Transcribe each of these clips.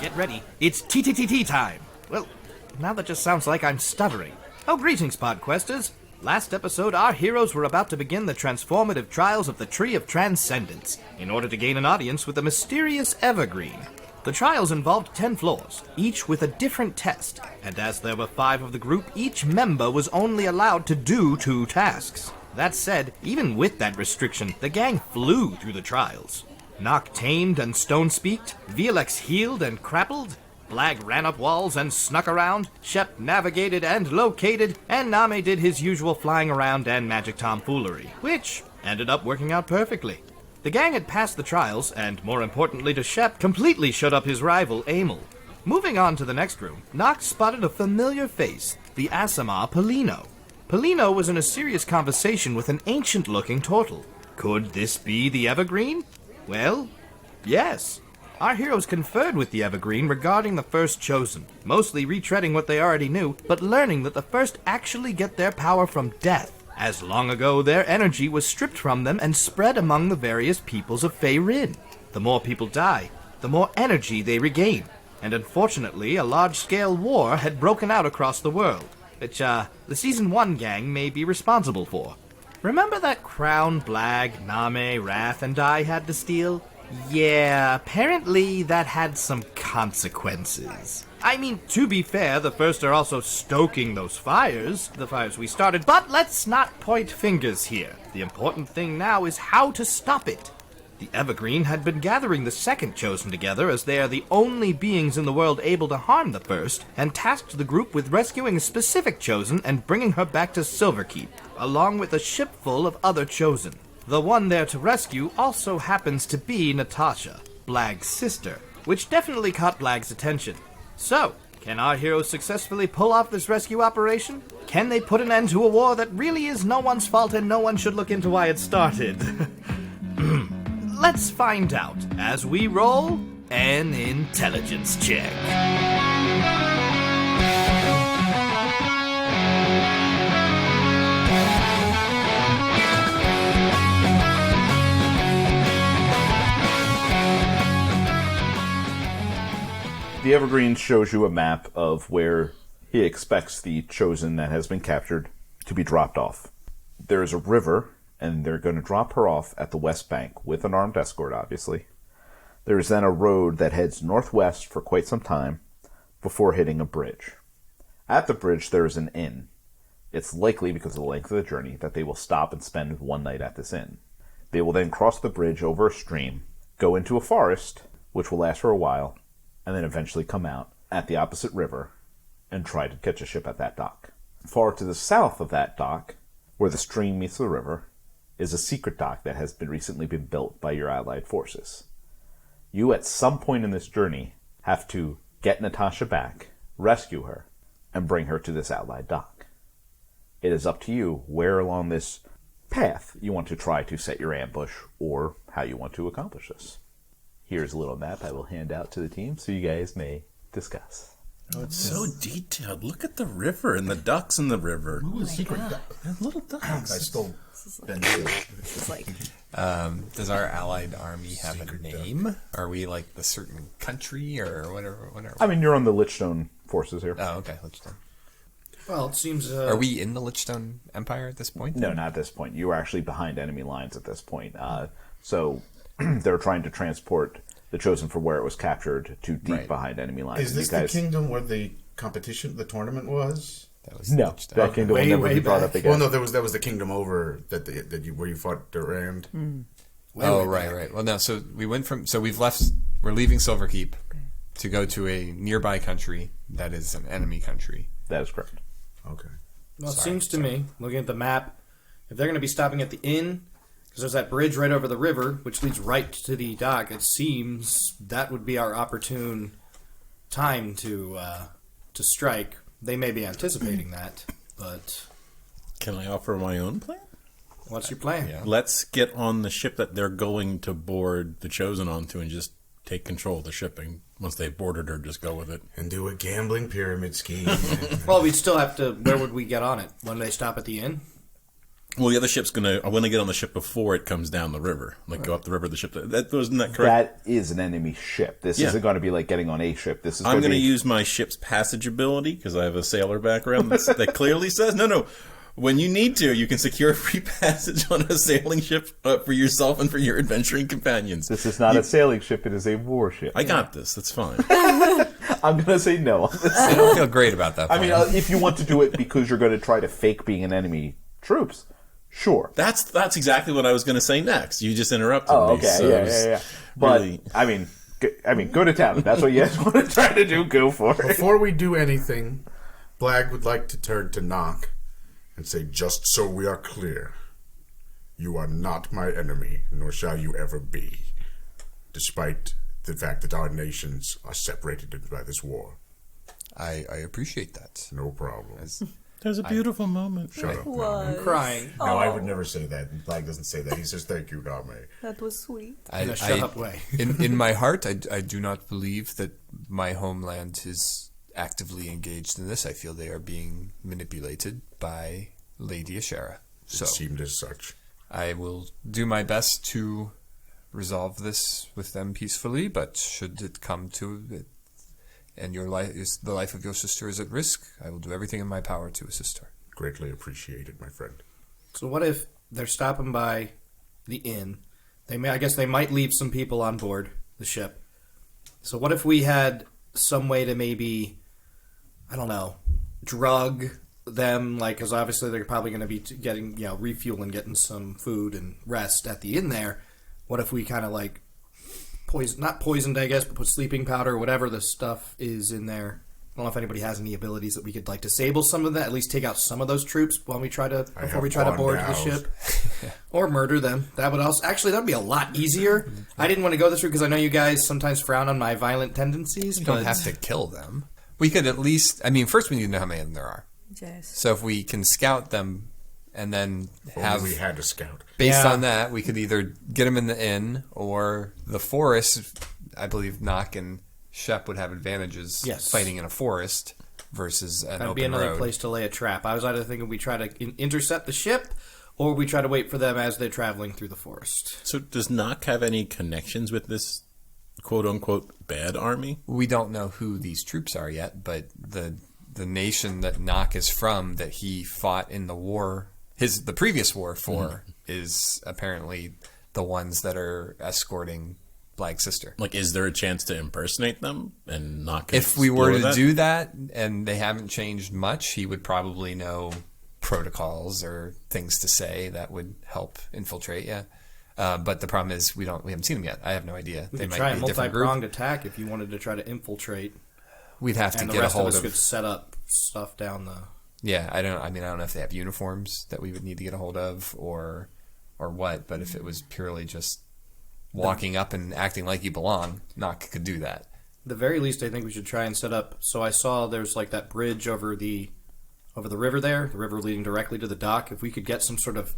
Get ready. It's TTTT time. Well, now that just sounds like I'm stuttering. Oh, greetings, Podquesters. Last episode, our heroes were about to begin the transformative trials of the Tree of Transcendence in order to gain an audience with the mysterious Evergreen. The trials involved 10 floors, each with a different test, and as there were 5 of the group, each member was only allowed to do 2 tasks. That said, even with that restriction, the gang flew through the trials. Nock tamed and stone-speaked, Vielex healed and crappled, Blag ran up walls and snuck around, Shep navigated and located, and Name did his usual flying around and magic tomfoolery, which ended up working out perfectly. The gang had passed the trials, and more importantly to Shep, completely shut up his rival, Amel. Moving on to the next room, Nock spotted a familiar face, the Aasimar Polino. Polino was in a serious conversation with an ancient-looking turtle. Could this be the Evergreen? Well, yes. Our heroes conferred with the Evergreen regarding the First Chosen, mostly retreading what they already knew, but learning that the First actually get their power from death, as long ago their energy was stripped from them and spread among the various peoples of Faeryn. The more people die, the more energy they regain, and unfortunately a large-scale war had broken out across the world, which, the Season 1 gang may be responsible for. Remember that crown Blag, Name, Wrath, and I had to steal? Yeah, apparently that had some consequences. I mean, to be fair, the First are also stoking those fires, the fires we started, but let's not point fingers here. The important thing now is how to stop it. The Evergreen had been gathering the Second Chosen together as they are the only beings in the world able to harm the First, and tasked the group with rescuing a specific Chosen and bringing her back to Silverkeep, along with a ship full of other Chosen. The one there to rescue also happens to be Natasha, Blag's sister, which definitely caught Blag's attention. So, can our heroes successfully pull off this rescue operation? Can they put an end to a war that really is no one's fault and no one should look into why it started? Let's find out as we roll an intelligence check. The Evergreen shows you a map of where he expects the Chosen that has been captured to be dropped off. There is a river, and they're going to drop her off at the west bank with an armed escort, obviously. There is then a road that heads northwest for quite some time before hitting a bridge. At the bridge, there is an inn. It's likely, because of the length of the journey, that they will stop and spend one night at this inn. They will then cross the bridge over a stream, go into a forest, which will last for a while, and then eventually come out at the opposite river and try to catch a ship at that dock. Far to the south of that dock, where the stream meets the river, is a secret dock that has recently been built by your allied forces. You, at some point in this journey, have to get Natasha back, rescue her, and bring her to this allied dock. It is up to you where along this path you want to try to set your ambush, or how you want to accomplish this. Here's a little map I will hand out to the team so you guys may discuss. Oh, it's so detailed. Look at the river and the ducks in the river. Ooh, secret duck. Little ducks. I stole Ben. This is like, Does our allied army have a name? Are we like the certain country or whatever? I mean, you're on the Lichstone forces here. Oh, okay. Lichstone. Well, it seems... Are we in the Lichstone Empire at this point? No, not at this point. You are actually behind enemy lines at this point. So they're trying to transport the Chosen from where it was captured to deep behind enemy lines. Is this the kingdom where the competition, the tournament was? That was No, Lichstone. that kingdom will never be brought up again. Well, no, that was the kingdom over where you fought Durand. Right. Well, no. So we went from. So we've left. We're leaving Silverkeep to go to a nearby country that is an enemy country. That is correct. Okay. Well, it seems to me, looking at the map, if they're going to be stopping at the inn, because there's that bridge right over the river, which leads right to the dock, it seems that would be our opportune time to strike. They may be anticipating that, but... Can I offer my own plan? What's your plan? Yeah. Let's get on the ship that they're going to board the Chosen onto and just take control of the shipping. Once they've boarded her, just go with it. And do a gambling pyramid scheme. Well, we'd still have to... Where would we get on it? When they stop at the inn? Well, the other ship's gonna. I want to get on the ship before it comes down the river. Like go up the river. The ship. That wasn't that correct? That is an enemy ship. This isn't going to be like getting on a ship. This is. I'm going to use my ship's passage ability because I have a sailor background that clearly says no. When you need to, you can secure free passage on a sailing ship for yourself and for your adventuring companions. This is not a sailing ship. It is a warship. I got this. That's fine. I'm going to say no on this. I don't feel great about that. I mean, if you want to do it because you're going to try to fake being an enemy troops, sure. That's exactly what I was going to say next. You just interrupted Oh, me. okay, So yeah. But really- I mean, go to town. If that's what you guys want to try to do. Go for it. Before we do anything, Blag would like to turn to Knock and say, just so we are clear, you are not my enemy, nor shall you ever be, despite the fact that our nations are separated by this war. I appreciate that. No problem. There's a beautiful moment. Shut up. No, Was. Crying. no, I would never say that. Blag doesn't say that. He says, thank you, Dame. That was sweet. In a shut-up way. in my heart, I do not believe that my homeland is actively engaged in this. I feel they are being manipulated by Lady Ashera. So It seemed as such. I will do my best to resolve this with them peacefully, but should it come to it, and your life is the life of your sister is at risk, I will do everything in my power to assist her. Greatly appreciated, my friend. So what if they're stopping by the inn? I guess they might leave some people on board the ship. So what if we had some way to maybe, I don't know, drug them, like, because obviously they're probably going to be getting, refuel and getting some food and rest at the inn there. What if we kind of like not poisoned, I guess, but put sleeping powder or whatever the stuff is in there. I don't know if anybody has any abilities that we could like disable some of that, at least take out some of those troops before we try to board the ship, or murder them. That would also that'd be a lot easier. I didn't want to go this route because I know you guys sometimes frown on my violent tendencies. You don't have to kill them. We could at least, first we need to know how many of them there are. Yes. So if we can scout them and then have, we had a scout. based Yeah. on that, we could either get them in the inn or the forest. I believe Nock and Shep would have advantages fighting in a forest versus an That'd open be another road. place to lay a trap. I was either thinking we try to intercept the ship, or we try to wait for them as they're traveling through the forest. So does Nock have any connections with this quote-unquote bad army? We don't know who these troops are yet, but the nation that Nock is from, that he fought in the war, the previous war for, is apparently the ones that are escorting Blag's sister. Like, is there a chance to impersonate them and Nock? If we were to do that and they haven't changed much, he would probably know protocols or things to say that would help infiltrate. Yeah, but the problem is we haven't seen them yet. I have no idea. We They could might try be a a different group. multi-pronged attack if you wanted to try to infiltrate, We'd have to and the get a rest of hold us of. could set up stuff down the. Yeah, I don't know if they have uniforms that we would need to get a hold of or what. But if it was purely just walking up and acting like you belong, Nock could do that. The very least, I think we should try and set up. So I saw there's like that bridge over the river there, the river leading directly to the dock. If we could get some sort of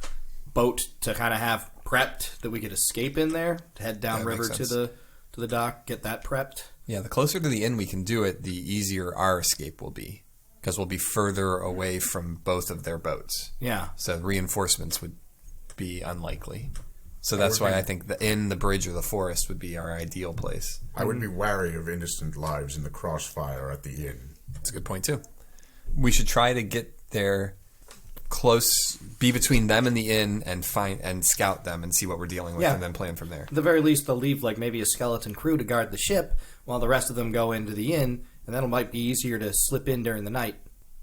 boat to kind of have prepped that we could escape in there, to head down river makes to sense. the dock, get that prepped. Yeah, the closer to the inn we can do it, the easier our escape will be, because we'll be further away from both of their boats. Yeah. So reinforcements would be unlikely. So that's why I think the inn, the bridge, or the forest would be our ideal place. I would be wary of innocent lives in the crossfire at the inn. That's a good point too. We should try to get there close, be between them and the inn, and scout them and see what we're dealing with, Yeah. and then plan from there. At the very least, they'll leave like maybe a skeleton crew to guard the ship, while the rest of them go into the inn, and then it might be easier to slip in during the night,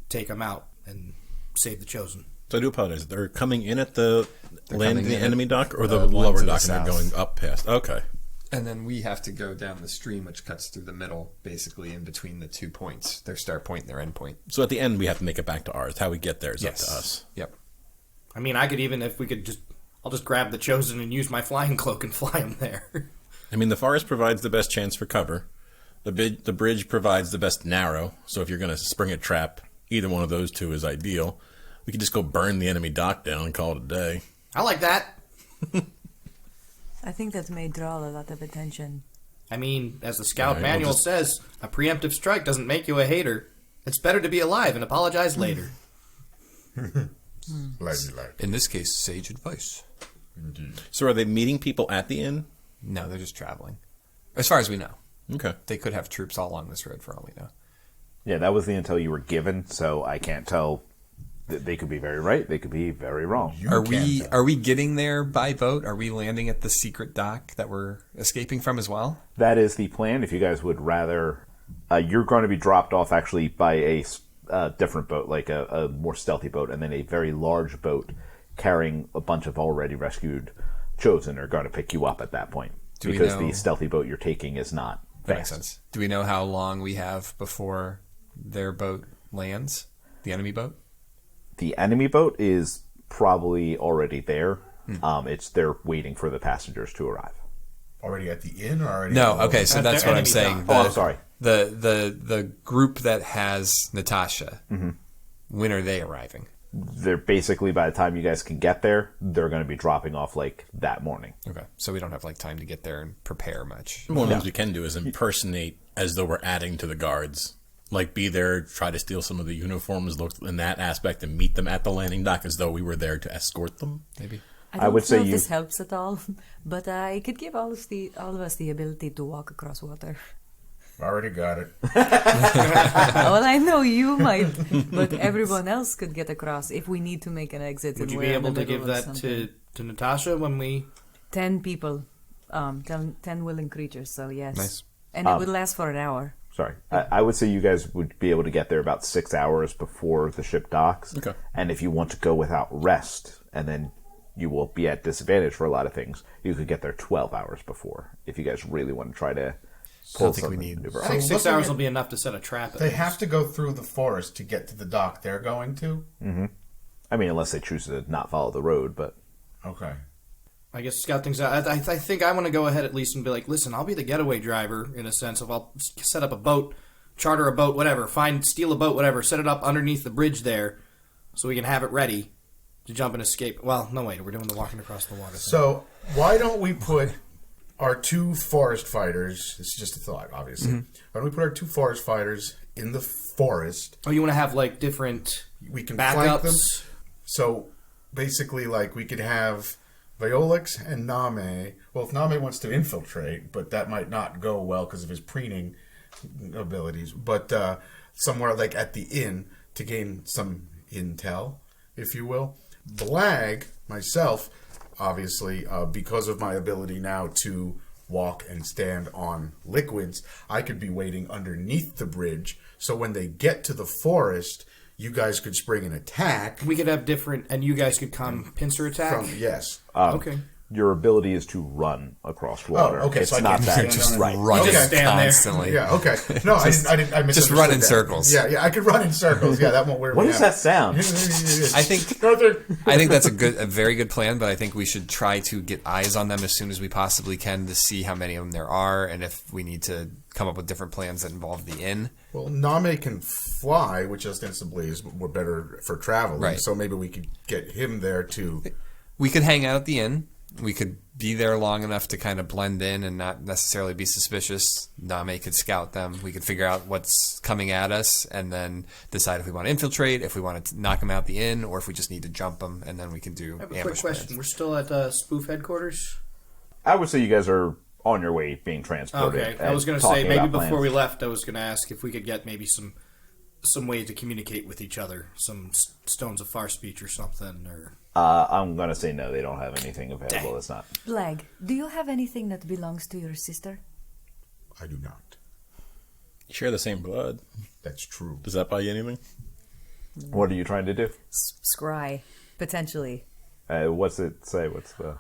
take them out, and save the chosen. So I do apologize. They're coming in at the coming the in enemy at dock, or the the ones lower to the dock, and they're south. going up past. Okay. And then we have to go down the stream, which cuts through the middle, basically in between the 2 points, their start point and their end point. So at the end, we have to make it back to ours. How we get there is up to us. Yep. I mean, I could even, if we could I'll just grab the chosen and use my flying cloak and fly them there. I mean, the forest provides the best chance for cover. The bridge provides the best narrow. So if you're going to spring a trap, either one of those two is ideal. We could just go burn the enemy dock down and call it a day. I like that. I think that may draw a lot of attention. I mean, as the scout All right, manual we'll just- says, a preemptive strike doesn't make you a hater. It's better to be alive and apologize later. Like. In this case, sage advice. Indeed. So are they meeting people at the inn? No, they're just traveling. As far as we know. Okay. They could have troops all along this road for all we know. Yeah, that was the intel you were given, so I can't tell. They could be very right. They could be very wrong. Are we getting there by boat? Are we landing at the secret dock that we're escaping from as well? That is the plan. If you guys would rather, you're going to be dropped off actually by a different boat, like a more stealthy boat, and then a very large boat carrying a bunch of already rescued chosen are going to pick you up at that point. Because the stealthy boat you're taking is not fast. That makes sense. Do we know how long we have before their boat lands? The enemy boat? The enemy boat is probably already there. They're waiting for the passengers to arrive. Already at the inn or already? No, okay, so At that's their what I'm enemy saying. dock. I'm sorry. The group that has Natasha, when are they arriving? They're basically, by the time you guys can get there, they're going to be dropping off like that morning. Okay, so we don't have like time to get there and prepare much. One of the things we can do is impersonate as though we're adding to the guards. Like, be there, try to steal some of the uniforms, look in that aspect, and meet them at the landing dock as though we were there to escort them. Maybe. I don't would know say if you- this helps at all, but I could give all of us the ability to walk across water. Already got it. Well, I know you might, but everyone else could get across if we need to make an exit. Would and you we're be in the able to middle give of that something. to Natasha when we... 10 people, 10 willing creatures, so yes. Nice. And it would last for an hour. Sorry. I would say you guys would be able to get there about 6 hours before the ship docks. Okay. And if you want to go without rest, and then you will be at disadvantage for a lot of things, you could get there 12 hours before, if you guys really want to try to pull think we something need- maneuver I off. think So 6 looking hours at- will be enough to set a trap. at They least. have to go through the forest to get to the dock they're going to? I mean, unless they choose to not follow the road, but... Okay. I guess scout things out. I think I want to go ahead at least and be like, listen, I'll be the getaway driver in a sense of I'll set up a boat, charter a boat, whatever, steal a boat, whatever, set it up underneath the bridge there so we can have it ready to jump and escape. Well, no, wait, we're doing the walking across the water thing. So, why don't we put our 2 forest fighters, this is just a thought, obviously. Why don't we put our 2 forest fighters in the forest? Oh, you want to have, like, different We can flank them. backups? So, basically, like, we could have Violix and Name. Well, if Name wants to infiltrate, but that might not go well because of his preening abilities. But somewhere, like, at the inn to gain some intel, if you will. Blag, myself, obviously, because of my ability now to walk and stand on liquids, I could be waiting underneath the bridge. So when they get to the forest, you guys could spring an attack. We could have different, and you guys could come pincer attack? Yes. Okay. Your ability is to run across water. okay, It's so I not can't that stand just on it. right. Running Just stand there. constantly. Yeah, okay. No, I didn't. I just run in misunderstood that. circles. Yeah, I could run in circles. Yeah, that won't wear me What does out. that sound? I think Northern. I think that's a very good plan, but I think we should try to get eyes on them as soon as we possibly can to see how many of them there are, and if we need to come up with different plans that involve the inn. Well, Name can fly, which ostensibly is more better for traveling. Right. So maybe we could get him there to. We could hang out at the inn. We could be there long enough to kind of blend in and not necessarily be suspicious. Name could scout them. We could figure out what's coming at us and then decide if we want to infiltrate, if we want to knock them out the inn, or if we just need to jump them, and then we can do I have a ambush quick question. plans. We're still at Spoof headquarters? I would say you guys are on your way being transported. Okay. I and was going to say, talking maybe about before plans. we left, I was going to ask if we could get maybe some way to communicate with each other, some stones of far speech or something, or... I'm going to say no, they don't have anything available. Dang. It's not. Blag, do you have anything that belongs to your sister? I do not. You share the same blood. That's true. Does that buy you anything? What are you trying to do? Scry, potentially. What's it say? What's the...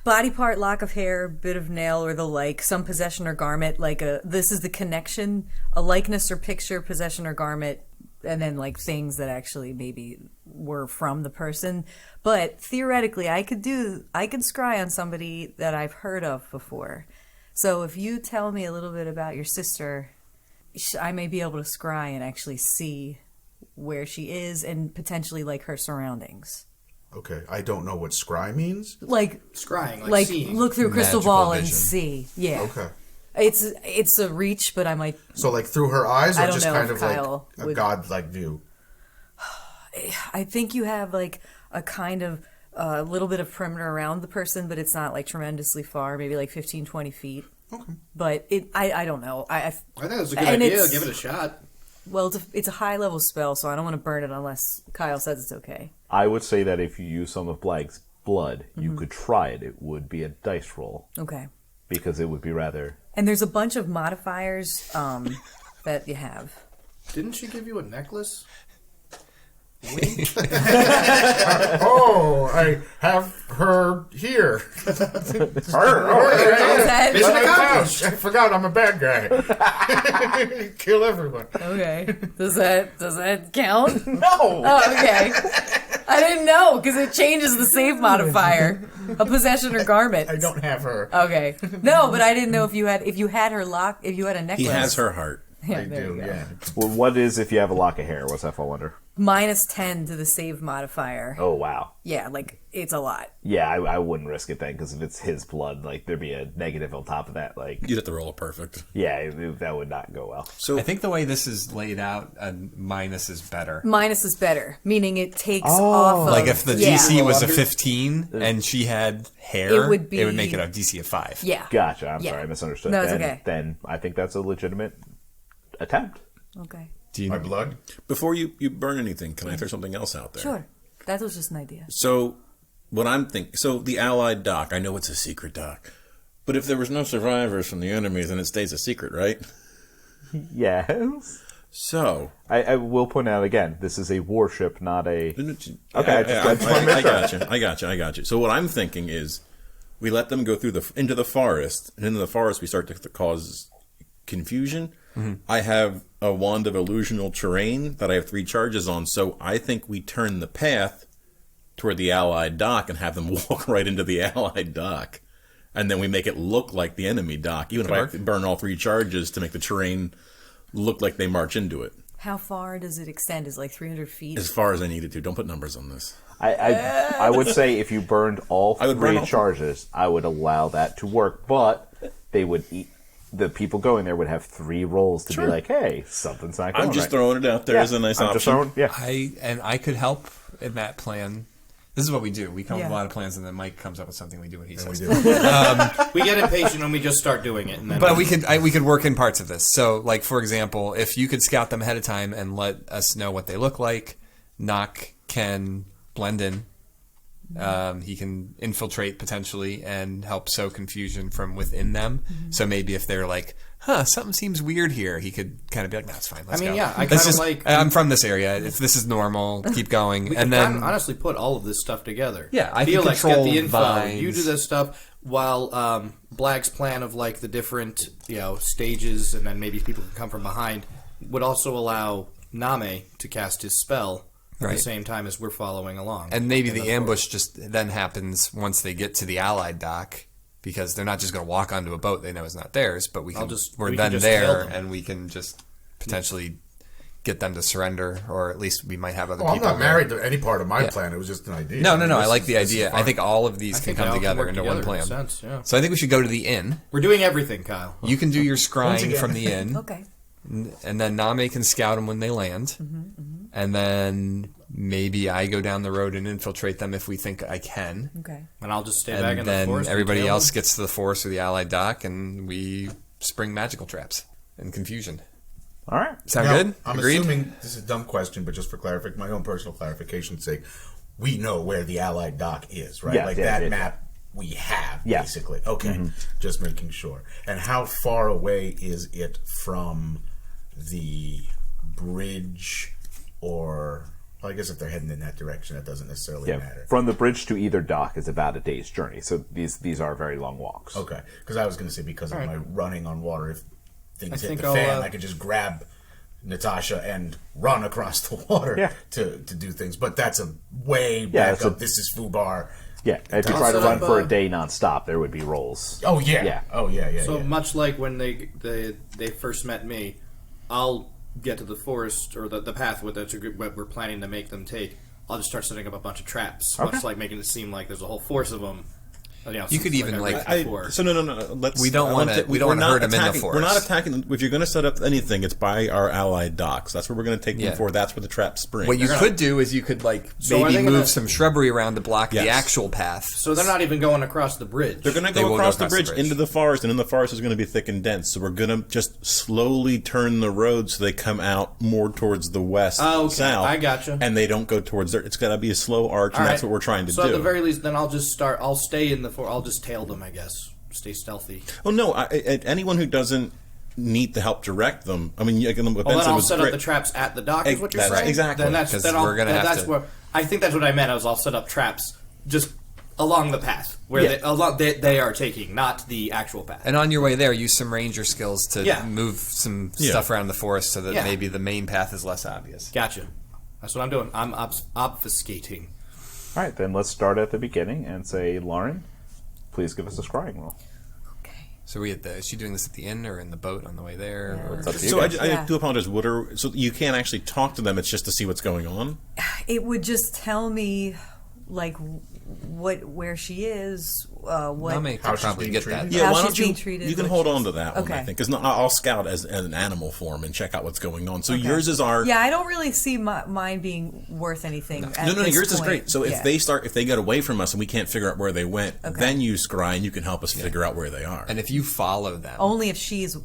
Body part, lock of hair, bit of nail, or the like, some possession or garment, like this is the connection, a likeness or picture, possession or garment, and then like things that actually maybe were from the person. But theoretically, I could scry on somebody that I've heard of before. So if you tell me a little bit about your sister, I may be able to scry and actually see where she is and potentially like her surroundings. Okay, I don't know what scry means. Like Scrying, like like seeing. look through a crystal Magical ball and vision. see. Yeah. Okay. It's a reach, but I might. So, like through her eyes, I or don't just know kind if of Kyle like a would- godlike view? I think you have like a kind of a little bit of perimeter around the person, but it's not like tremendously far, maybe like 15, 20 feet. Okay. But I don't know. I think it's a good idea. Give it a shot. Well, it's a high-level spell, so I don't want to burn it unless Kyle says it's okay. I would say that if you use some of Blag's blood, you could try it. It would be a dice roll. Okay. Because it would be rather... And there's a bunch of modifiers that you have. Didn't she give you a necklace? I have her here. Mission accomplished. I forgot I'm a bad guy. Kill everyone. Okay. Does that count? No! Oh, okay. I didn't know, because it changes the save modifier. A possession or garment. I don't have her. Okay. No, but I didn't know if you had a necklace. He has her heart. Yeah, I there do, you go. yeah. Well, what is if you have a lock of hair? What's that fall under? -10 to the save modifier. Oh, wow. Yeah, like, it's a lot. Yeah, I wouldn't risk it then, because if it's his blood, like, there'd be a negative on top of that. Like, You'd have to roll a perfect. yeah, that would not go well. So I think the way this is laid out, a minus is better. Minus is better, meaning it takes off of... Like if the yeah. DC was a 15 and she had hair, It would make it a DC of 5. Yeah. Gotcha. I'm Yeah. sorry, I misunderstood. No, it's then, okay. Then I think that's a legitimate attempt. Okay. Do you My blood? before you burn anything, can I throw something else out there? Sure. That was just an idea. So what I'm thinking, so the allied dock, I know it's a secret dock, but if there was no survivors from the enemies, then it stays a secret, right? Yes. So I will point out again, this is a warship, not a... Okay, I just wanna make sure. I got you. So what I'm thinking is, we let them go through into the forest, and into the forest we start to cause confusion. Mm-hmm. I have a wand of illusional terrain that I have 3 charges on, so I think we turn the path toward the allied dock and have them walk right into the allied dock, and then we make it look like the enemy dock, even if I have to burn all 3 charges to make the terrain look like they march into it. How far does it extend? Is it like 300 feet? As far as I needed to. Don't put numbers on this. I would say if you burned all I would burn 3 all- charges, I would allow that to work, but they would eat... The people going there would have 3 rolls to be like, hey, something's not going I'm just right. throwing it out there as a nice I'm option. just throwing, yeah. I could help in that plan. This is what we do. We come up with Yeah. a lot of plans, and then Mike comes up with something. We do what he says. We get impatient when we just start doing it. And then But we could work in parts of this. So, like for example, if you could scout them ahead of time and let us know what they look like, Nock can blend in. He can infiltrate potentially and help sow confusion from within them. Mm-hmm. So maybe if they're like, something seems weird here, he could kind of be like, no, it's fine. Let's go. yeah, I Let's kind of just- like... I'm from this area. If this is normal, keep going. We And can then honestly put all of this stuff together. Yeah, I can Felix, get control the info. vines. You do this stuff while Blag's plan of like the different stages, and then maybe people can come from behind, would also allow Name to cast his spell at the same time as we're following along. And maybe the ambush just then happens once they get to the allied dock, because they're not just going to walk onto a boat they know is not theirs, but we're we then can just there tail them. and we can just potentially get them to surrender, or at least we might have other I'm people. not married to any part of my plan. It was just an idea. No. I This like is- the this is idea. I fun. think all of these can they all come together work into one together. plan. Makes sense, yeah. So I think we should go to the inn. We're doing everything, Kyle. You can do your Once scrying again. from the inn, Okay. and then Name can scout them when they land, and then maybe I go down the road and infiltrate them if we think I can. Okay. And I'll just stay back And in the then forest. and everybody tail else them. gets to the forest or the allied dock, and we spring magical traps and confusion. All right. Sound Now, good? I'm Agreed? assuming this is a dumb question, but just for my own personal clarification's sake, we know where the Allied dock is, right? Yeah, like yeah, that yeah. map we have, Yeah. basically. Okay, just making sure. And how far away is it from the bridge, or... Well, I guess if they're heading in that direction, that doesn't necessarily Yeah. matter. From the bridge to either dock is about a day's journey, so these are very long walks. Okay, because I was going to say because of my running on water, if things hit think the I'll, fan, I could just grab Natasha and run across the water Yeah. to do things. But that's a way Yeah, back it's up. a- This is Fubar. Yeah, and if you try to Also, run for a day nonstop, there would be rolls. Oh yeah. Yeah. Oh yeah. So yeah. much like when they first met me, I'll get to the forest or the path what we're planning to make them take. I'll just start setting up a bunch of traps, much like making it seem like there's a whole force of them You could even, like, So no. Let's. We don't wanna hurt them in the forest. We're not attacking them. If you're going to set up anything, it's by our allied docks. That's where we're going to take them for. That's where the traps spring. What you could do is you could, like, So are maybe they move gonna- some shrubbery around to block the Yes. actual path. So they're not even going across the bridge. They're going to They go will across the bridge into the forest, and in the forest is going to be thick and dense. So we're going to just slowly turn the road so they come out more towards the west, south. I gotcha. And they don't go towards there. It's got to be a slow arch, and that's what we're trying to do. So at the very least, then I'll just start. I'll stay in the I'll just tail them, I guess. Stay stealthy. Oh no! Anyone who doesn't need to help direct them, I mean, Then I'll set up the traps at the dock. Is what you're saying? Exactly. Then that's 'Cause then I'll, we're gonna then have that's to- where I think that's what I meant. I'll set up traps just along the path where they are taking, not the actual path. And on your way there, use some ranger skills to Yeah. move some stuff around the forest so that Yeah. maybe the main path is less obvious. Gotcha. That's what I'm doing. I'm obfuscating. All right, then let's start at the beginning and say, Lauren, please give us a scrying roll. So is she doing this at the inn or in the boat on the way there? Or? It's up to you So guys. I do apologize. So you can't actually talk to them. It's just to see what's going on. It would just tell me, like, where she is, what. Name could How she's probably being get treated? that. Yeah, How why she's don't you? being treated, You can what hold she's- on to that one, I Okay. think, because I'll scout as an animal form and check out what's going on. So yours is our. Yeah, I don't really see mine being worth anything. No, yours is great. So if they get away from us and we can't figure out where they went, then you scry and you can help us figure out where they are. And if you follow them, only if she's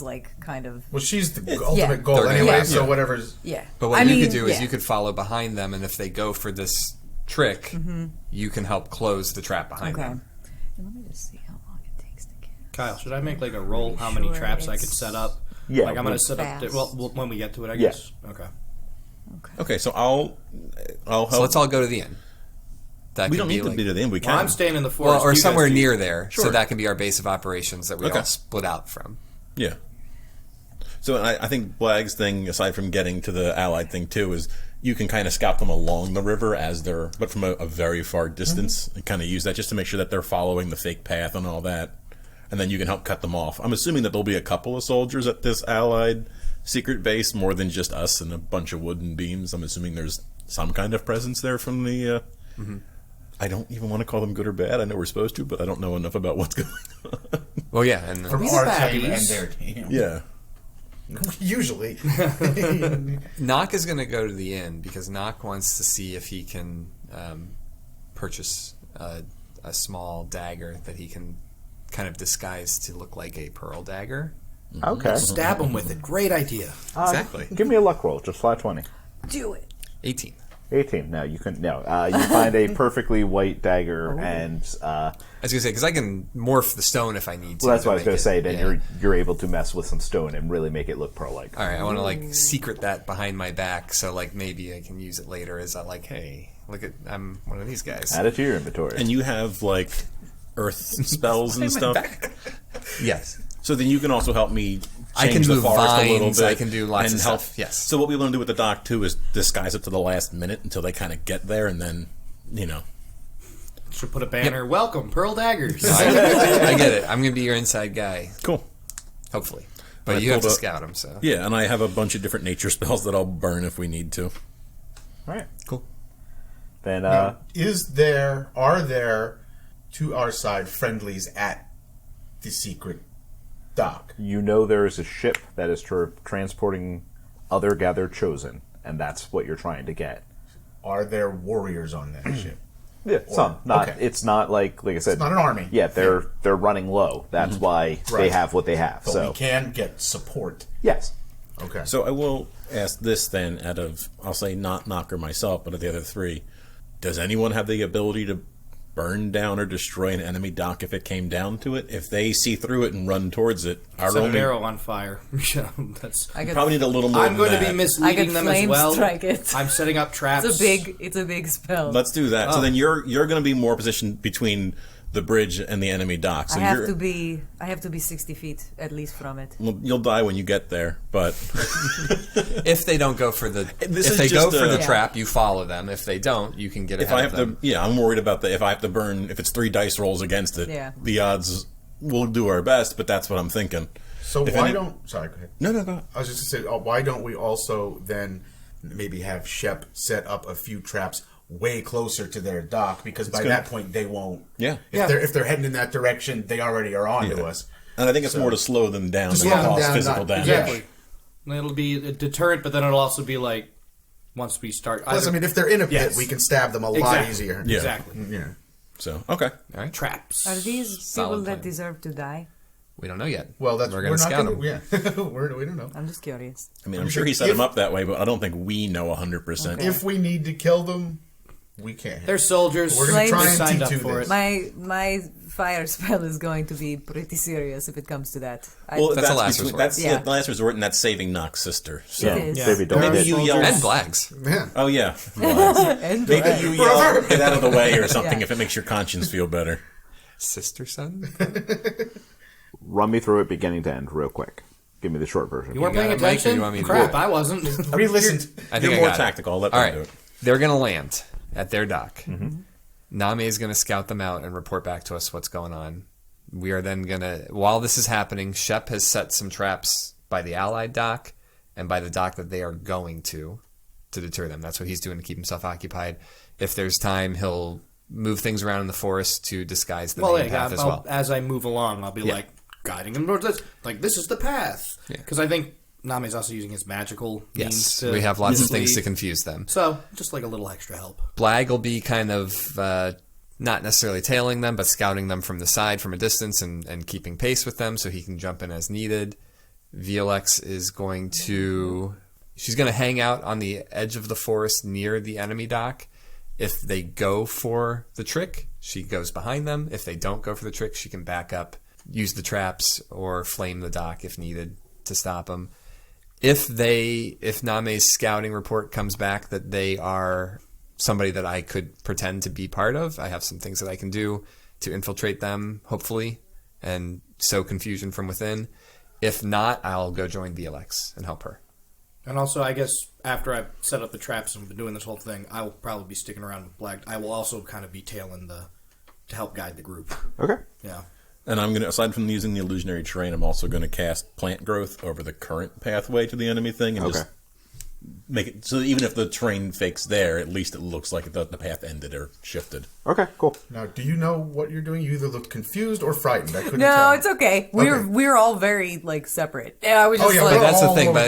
like kind of Well, she's the ultimate goal They're gonna anyway, have- so yeah. whatever's... but what you could do is you could follow behind them, and if they go for this trick, you can help close the trap behind them. And let me just see how long it takes to get. Kyle, should I make like a roll how many Sure, traps I could it's set up? Yeah, Like I'm going to set up. fast. Well, when we get to it, I Yeah. guess. Okay. Okay, so I'll help. So let's all go to the inn. That We could don't be need to like- be to the end. We can. Well, I'm staying in the forest. or You guys somewhere do- near there, so Sure. that can be our base of operations that we Okay. all split out from. Yeah. So I think Blag's thing, aside from getting to the allied thing too, is you can kind of scout them along the river but from a very far distance, and kind of use that just to make sure that they're following the fake path and all that, and then you can help cut them off. I'm assuming that there'll be a couple of soldiers at this allied secret base, more than just us and a bunch of wooden beams. I'm assuming there's some kind of presence there from the. I don't even want to call them good or bad. I know we're supposed to, but I don't know enough about what's going on. Well, yeah, and From These our are team and baddies. their team. Yeah. Usually. Knock is going to go to the inn because Knock wants to see if he can purchase a small dagger that he can kind of disguise to look like a pearl dagger. Okay. Stab them with it. Great idea. Exactly. Give me a luck roll. Just flat 20. Do it. 18. 18. No, you can. No. You find a perfectly white dagger, and I was going to say, because I can morph the stone if I need to. well, that's to what I was make going to it- say. Then yeah. you're able to mess with some stone and really make it look pearl-like. All right, I want to like secret that behind my back, so like maybe I can use it later as hey, look at I'm one of these guys. Add it to your inventory. And you have like earth spells and stuff. Yes. So then you can also help me I change can the move forest a little vines, bit. I can do lots and of help. stuff, yes. So what we want to do with the dock too is disguise it to the last minute until they kind of get there, and then Should put a banner. Welcome, Pearl Daggers. I get it. I'm going to be your inside guy, cool. hopefully. But I you have to pulled up- scout him, so. Yeah, and I have a bunch of different nature spells that I'll burn if we need to. All right. Cool. Then Are there to our side friendlies at the secret dock? you know there is a ship that is transporting other gathered chosen, and that's what you're trying to get. Are there warriors on that ship? Yeah, some. Not. okay. It's not like I said. It's not an army. Yeah, they're running low. That's why they Right. have what they have. But so we can get support. yes. Okay. So I will ask this then, I'll say not Knocker myself, but of the other three, does anyone have the ability to burn down or destroy an enemy dock if it came down to it? If they see through it and run towards it, Set an arrow on fire. Yeah, that's. I could, probably need a little more. I'm going to than be that. misleading them as flame well. strike it. I'm setting up traps. it's a big spell. Let's do that. So then you're going to be more positioned between the bridge and the enemy dock. So I have to be 60 feet at least from it. Well, you'll die when you get there, but If they don't go for the This if is they go just for a- the Yeah. trap, you follow them. If they don't, you can get if ahead I have of them. to, I'm worried about if I have to burn, if it's 3 dice rolls against it, Yeah. the odds we'll do our best, but that's what I'm thinking. So If why any- don't... Sorry, go ahead. No, go ahead. I was just going to say, why don't we also then maybe have Shep set up a few traps way closer to their dock, because by that point they won't. Yeah. If they're heading in that direction, they already are on to us. And I think it's more to slow them down than slow them cause down, physical not- damage. Exactly. It'll be a deterrent, but then it'll also be like, once we start... Plus, I mean, if they're in a pit, Yes. we can stab them a lot Exactly. easier. Yeah. Exactly. Yeah. So, okay. All right. Traps. Are these Solid people that plan. deserve to die? We don't know yet. Well, we're going to not scout gonna, them. Yeah, we don't know. I'm just curious. I mean, I'm sure he set him up that way, but I don't think we know 100%. If we need to kill them, we can. They're soldiers. We're going to try They and signed up T2 for this. it. My fire spell is going to be pretty serious if it comes to that. Well, That's a last resort. That's Yeah. the last resort, and that's saving Nox's sister. So. It is. Maybe don't Maybe hit. you yell. And Blags. Yeah. Oh, yeah. And Maybe you yell, get out of the way or something Yeah. if it makes your conscience feel better. Sister son? Run me through it beginning to end real quick. Give me the short version. You weren't You paying got it, Mike, or attention? you want me to Crap, do it? I wasn't. Re-listened. I think You're I more got it. tactical. I'll let All them right. do it. They're going to land at their dock. Name is going to scout them out and report back to us what's going on. We are then going to, while this is happening, Shep has set some traps by the allied dock and by the dock that they are going to deter them. That's what he's doing to keep himself occupied. If there's time, he'll move things around in the forest to disguise the main path as well. As I move along, I'll be Yeah. like guiding him towards this. Like, this is the path. Yeah. Because I think Name's also using his magical means Yes, to... we have lots of easily- things to confuse them. So, just like a little extra help. Blag will be kind of not necessarily tailing them, but scouting them from the side from a distance and keeping pace with them so he can jump in as needed. VLX is going to... She's going to hang out on the edge of the forest near the enemy dock. If they go for the trick, she goes behind them. If they don't go for the trick, she can back up, use the traps, or flame the dock if needed to stop them. If Name's scouting report comes back that they are somebody that I could pretend to be part of, I have some things that I can do to infiltrate them, hopefully, and sow confusion from within. If not, I'll go join VLX and help her. And also, I guess, after I've set up the traps and been doing this whole thing, I will probably be sticking around with Black. I will also kind of be tailing to help guide the group. Okay. Yeah. And I'm gonna, aside from using the illusionary terrain, I'm also gonna cast plant growth over the current pathway to the enemy thing, and just make it so that even if the terrain fakes there, at least it looks like the path ended or shifted. Okay, cool. Now, do you know what you're doing? You either look confused or frightened. I couldn't No, tell. it's okay. We're all very like separate. Yeah, I was Oh, just yeah, like, we're That's the all thing. over-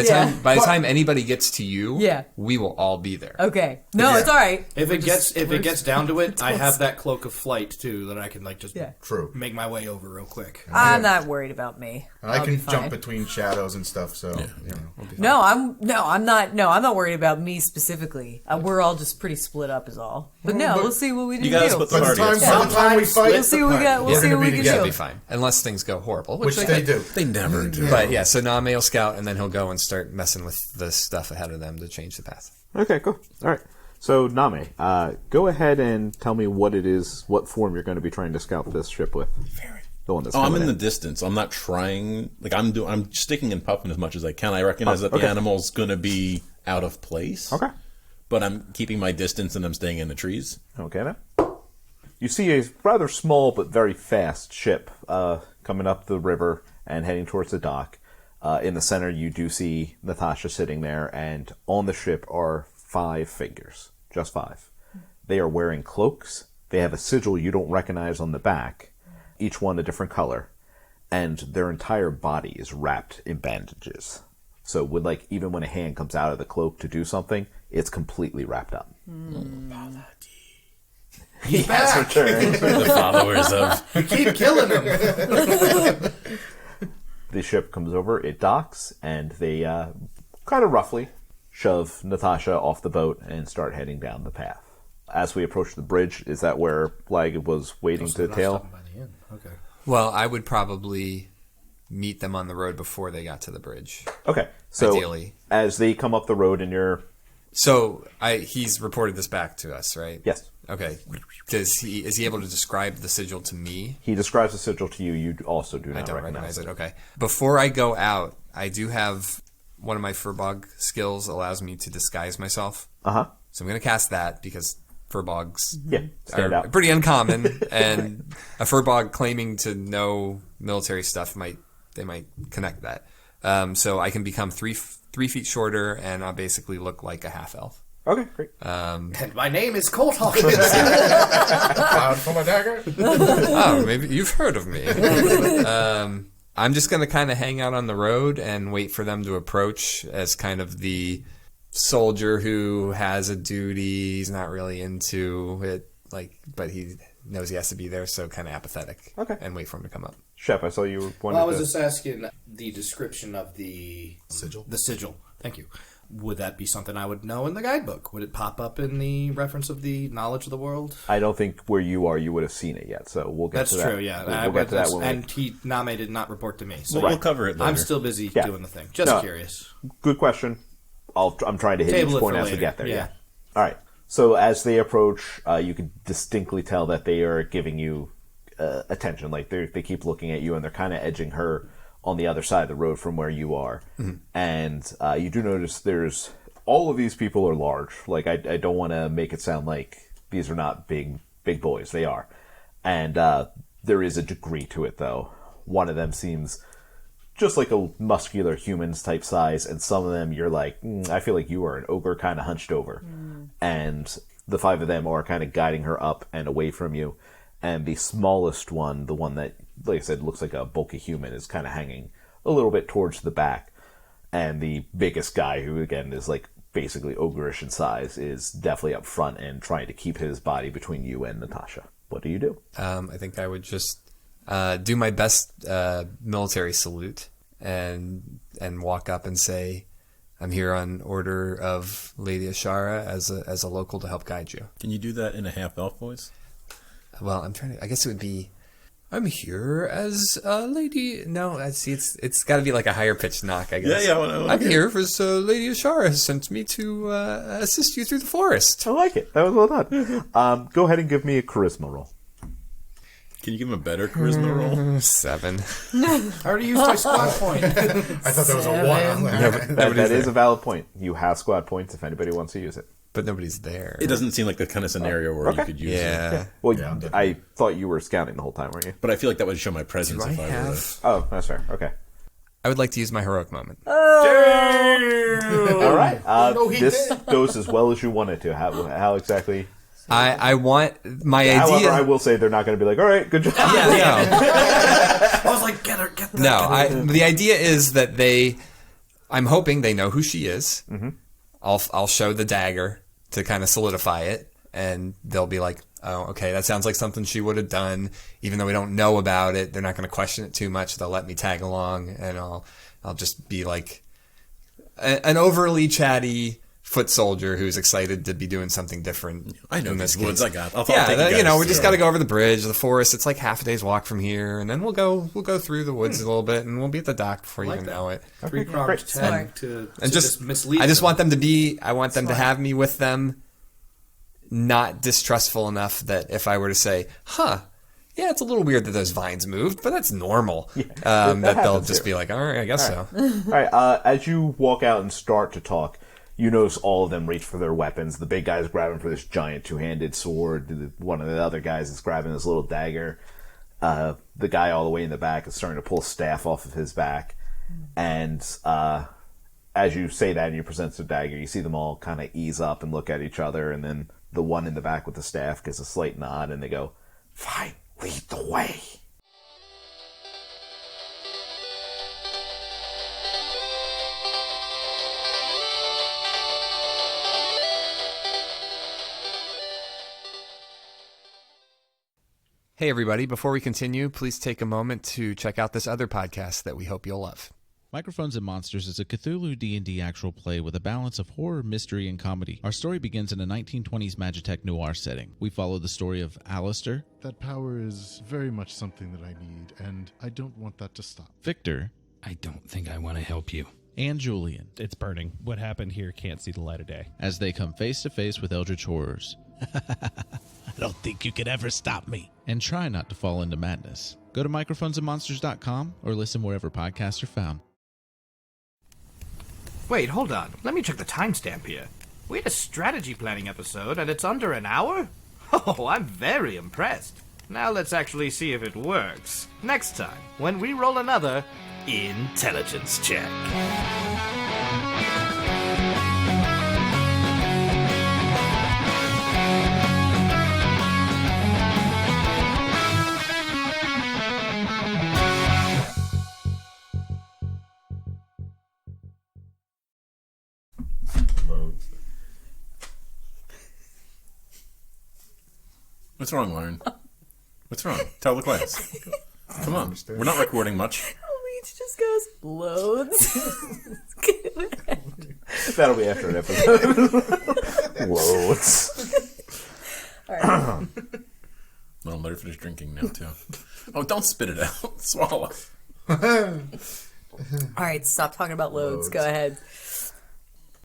By the Yeah. time anybody gets to you, Yeah. we will all be there. okay. No, Yeah. it's all right. If it gets down to it, I close. have that cloak of flight too that I can like just Yeah. True. make my way over real quick. I'm not worried about me. And I I'll can be fine. jump between shadows and stuff, so, you know. No, I'm not worried about me specifically. We're all just pretty split up, is all. But no, but we'll see what we You can guys do. split the By the party. time, by the time we fight, We'll see what we got. We'll we're see gonna what we be can It'll together. be fine, unless things go horrible, Which they do. They never do. But yeah, so Name will scout, and then he'll go and start messing with the stuff ahead of them to change the path. Okay, cool. All right. So, Name, go ahead and tell me what form you're going to be trying to scout this ship with. The one that's Oh, I'm coming in the distance. I'm not trying. Like I'm sticking and puffing as much as I can. I recognize that okay. the animal's going to be out of place. Okay. But I'm keeping my distance and I'm staying in the trees. Okay, then. You see a rather small but very fast ship coming up the river and heading towards the dock. In the center, you do see Natasha sitting there, and on the ship are 5 figures. Just 5. They are wearing cloaks. They have a sigil you don't recognize on the back, each one a different color, and their entire body is wrapped in bandages. So even when a hand comes out of the cloak to do something, it's completely wrapped up. He's back. The followers of Keep killing him. The ship comes over, it docks, and they kind of roughly shove Natasha off the boat and start heading down the path. As we approach the bridge, is that where Blag was waiting to tail? Okay. Well, I would probably meet them on the road before they got to the bridge. Okay, so Ideally. as they come up the road and you're... So he's reported this back to us, right? Yes. Okay. Is he able to describe the sigil to me? He describes the sigil to you, you also do not I don't recognize recognize it. Okay. Before I go out, I do have one of my Furbog skills allows me to disguise myself. Uh-huh. So I'm going to cast that because Furbogs Yeah, stand are out. pretty uncommon, and a Furbog claiming to know military stuff might connect that. So I can become three feet shorter, and I'll basically look like a half elf. Okay, great. And my name is Colt Hawkins. Cloud full of dagger. Oh, maybe you've heard of me. I'm just going to kind of hang out on the road and wait for them to approach as kind of the soldier who has a duty. He's not really into it, but he knows he has to be there, so kind of apathetic. Okay. And wait for him to come up. Shep, I saw you wanted Well, I was to... just asking the description of the Sigil? The sigil. Thank you. Would that be something I would know in the guidebook? Would it pop up in the reference of the knowledge of the world? I don't think where you are, you would have seen it yet, so we'll get That's to that. true, yeah. We'll get to that when and Name did not report to me. So We'll cover it later. I'm still busy Yeah. doing the thing. Just No. curious. Good question. I'm trying to hit Table each it point for as we later. get there. Yeah. All right. So as they approach, you can distinctly tell that they are giving you attention. Like they keep looking at you, and they're kind of edging her on the other side of the road from where you are. Mm-hmm. And you do notice there's all of these people are large. Like I don't want to make it sound like these are not big boys. They are, and there is a degree to it though. One of them seems just like a muscular humans type size, and some of them you're like, I feel like you are an ogre kind of hunched over. And the 5 of them are kind of guiding her up and away from you. And the smallest one, the one that, like I said, looks like a bulky human, is kind of hanging a little bit towards the back. And the biggest guy, who again is like basically ogreish in size, is definitely up front and trying to keep his body between you and Natasha. What do you do? I think I would just do my best military salute and walk up and say, I'm here on order of Lady Ashara as a local to help guide you. Can you do that in a half-elf voice? Well, I guess it would be, I'm here as a lady. No, see, it's got to be like a higher pitched knock, I guess. Yeah. I'm here for Lady Ashara has sent me to assist you through the forest. I like it. That was well done. Go ahead and give me a charisma roll. Can you give him a better charisma roll? 7. I already used my squad point. I thought there was a 1 on that. That is a valid point. You have squad points if anybody wants to use it. But nobody's there. It doesn't seem like the kind of scenario where you could use it. Yeah. Well, Yeah, I thought you were scouting the whole time, weren't you? But I feel like that would show my presence Do I if I were have... Oh, that's fair. Okay. I would like to use my heroic moment. All right. This goes as well as you wanted to. How exactly? I want my idea... However, I will say they're not going to be like, all right, good job. Yeah, I was like, get that. no. The idea is that I'm hoping they know who she is. Mm-hmm. I'll show the dagger to kind of solidify it, and they'll be like, oh, okay, that sounds like something she would have done. Even though we don't know about it, they're not going to question it too much. They'll let me tag along, and I'll just be like an overly chatty foot soldier who's excited to be doing something different. I know in these this woods. case. I got. I'll take you guys. We just got to go over the bridge, the forest. It's like half a day's walk from here, and then we'll go through the woods a little bit, and we'll be at the dock before you like even that. know it. 3-pronged tag to And just mislead. I just them. want them to have me with them, not distrustful enough that if I were to say, yeah, it's a little weird that those vines moved, but that's normal. that that they'll happens just here. be like, all right, I guess so. All right. As you walk out and start to talk, you notice all of them reach for their weapons. The big guy's grabbing for this giant 2-handed sword. One of the other guys is grabbing this little dagger. The guy all the way in the back is starting to pull a staff off of his back. And as you say that and you present the dagger, you see them all kind of ease up and look at each other. And then the one in the back with the staff gives a slight nod, and they go, "Fine, lead the way." Hey, everybody, before we continue, please take a moment to check out this other podcast that we hope you'll love. Microphones and Monsters is a Cthulhu D&D actual play with a balance of horror, mystery, and comedy. Our story begins in a 1920s Magitech noir setting. We follow the story of Alistair, That power is very much something that I need, and I don't want that to stop. Victor, I don't think I want to help you. and Julian It's burning. What happened here can't see the light of day. as they come face to face with eldritch horrors. I don't think you could ever stop me. And try not to fall into madness. Go to microphonesandmonsters.com or listen wherever podcasts are found. Wait, hold on. Let me check the timestamp here. We had a strategy planning episode, and it's under an hour? Oh, I'm very impressed. Now let's actually see if it works. Next time, when we roll another intelligence check. What's wrong, Lauren? What's wrong? Tell the class. Come on. We're not recording much. Leech just goes, loads. That'll be after an episode. Loads. All right. Well, I'm ready to finish drinking now, too. Oh, don't spit it out. Swallow. All right, stop talking about loads. Go ahead.